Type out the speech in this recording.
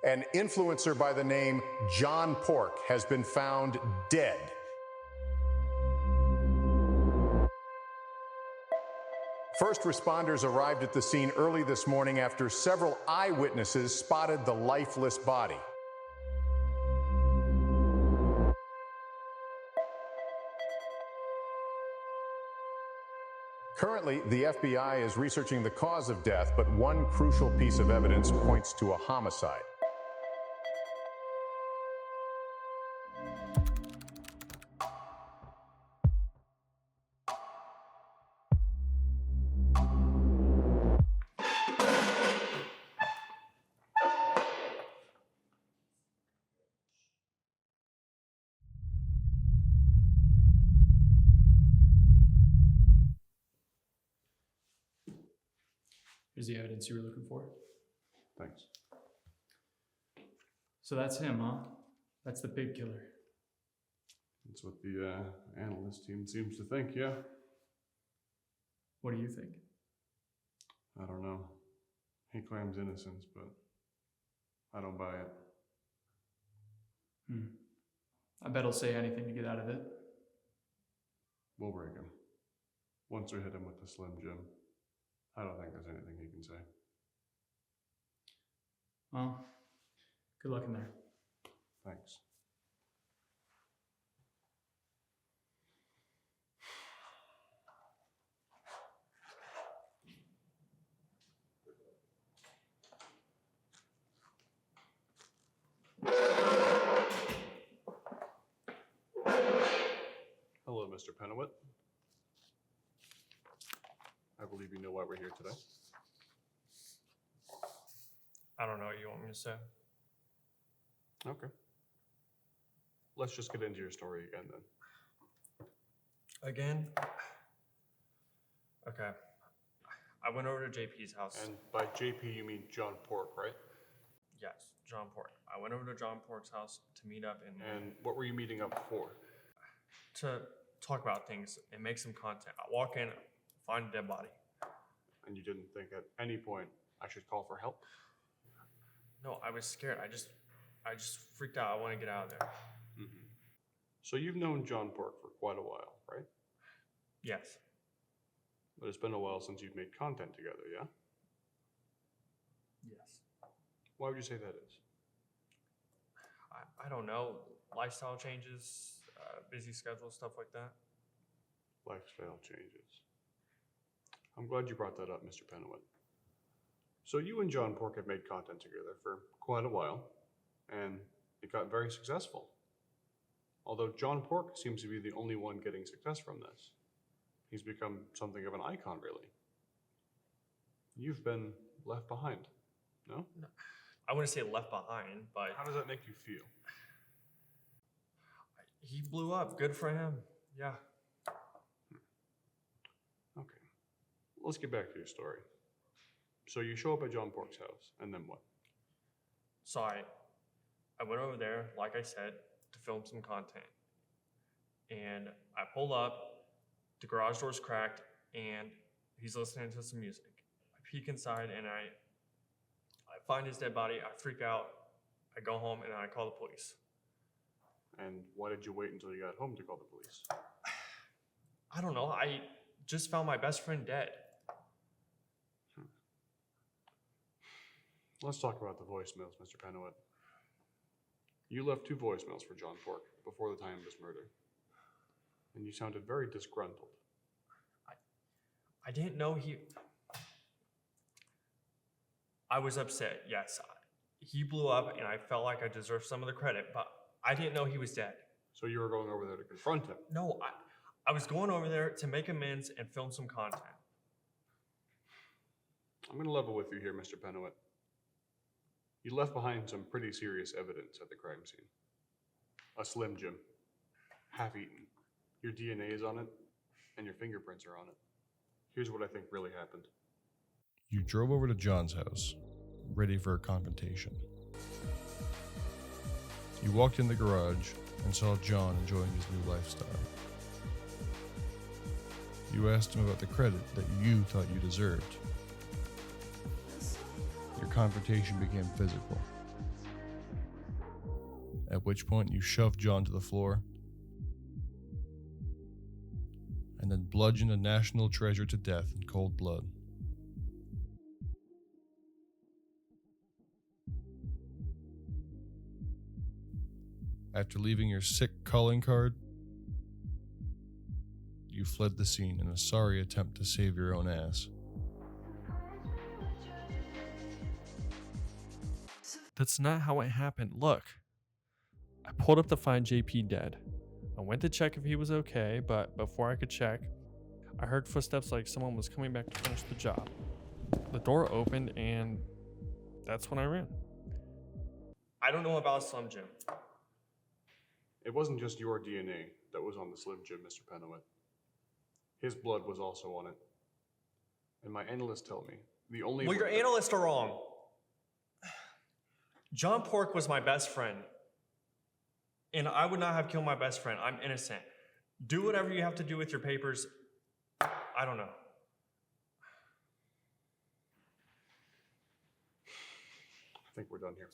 An influencer by the name John Pork has been found dead. First responders arrived at the scene early this morning after several eyewitnesses spotted the lifeless body. Currently, the FBI is researching the cause of death, but one crucial piece of evidence points to a homicide. Here's the evidence you were looking for. Thanks. So that's him, huh? That's the pig killer. That's what the analyst team seems to think, yeah. What do you think? I don't know. He claims innocence, but I don't buy it. I bet he'll say anything to get out of it. We'll break him. Once we hit him with the Slim Jim, I don't think there's anything he can say. Well, good luck in there. Thanks. Hello, Mr. Pennewitt. I believe you know why we're here today. I don't know what you want me to say. Okay. Let's just get into your story again then. Again? Okay. I went over to JP's house. And by JP, you mean John Pork, right? Yes, John Pork. I went over to John Pork's house to meet up And what were you meeting up for? to talk about things and make some content. I walk in, find a dead body. And you didn't think at any point I should call for help? No, I was scared. I just freaked out. I want to get out of there. Mm-hmm. So you've known John Pork for quite a while, right? Yes. But it's been a while since you've made content together, yeah? Yes. Why would you say that is? I don't know. Lifestyle changes, busy schedule, stuff like that. Lifestyle changes. I'm glad you brought that up, Mr. Pennewitt. So you and John Pork have made content together for quite a while, and it got very successful. Although John Pork seems to be the only one getting success from this. He's become something of an icon, really. You've been left behind, no? No. I wouldn't say left behind, but How does that make you feel? he blew up. Good for him. Yeah. Okay. Let's get back to your story. So you show up at John Pork's house, and then what? So I went over there, like I said, to film some content. And I pull up, the garage door's cracked, and he's listening to some music. I peek inside, and I find his dead body. I freak out. I go home, and I call the police. And why did you wait until you got home to call the police? I don't know. I just found my best friend dead. Let's talk about the voicemails, Mr. Pennewitt. You left 2 voicemails for John Pork before the time of his murder. And you sounded very disgruntled. I didn't know I was upset, yes. He blew up, and I felt like I deserved some of the credit, but I didn't know he was dead. So you were going over there to confront him? No, I was going over there to make amends and film some content. I'm going to level with you here, Mr. Pennewitt. You left behind some pretty serious evidence at the crime scene. A Slim Jim, half-eaten. Your DNA is on it, and your fingerprints are on it. Here's what I think really happened. You drove over to John's house, ready for a confrontation. You walked in the garage and saw John enjoying his new lifestyle. You asked him about the credit that you thought you deserved. Your confrontation became physical. at which point you shoved John to the floor, and then bludgeoned a national treasure to death in cold blood. After leaving your sick calling card, you fled the scene in a sorry attempt to save your own ass. That's not how it happened. Look, I pulled up to find JP dead. I went to check if he was okay, but before I could check, I heard footsteps like someone was coming back to finish the job. The door opened and that's when I ran. I don't know about Slim Jim. It wasn't just your DNA that was on the Slim Jim, Mr. Penowit. His blood was also on it. And my analysts tell me the only... Well, your analysts are wrong. John Pork was my best friend. And I would not have killed my best friend. I'm innocent. Do whatever you have to do with your papers. I don't know. I think we're done here.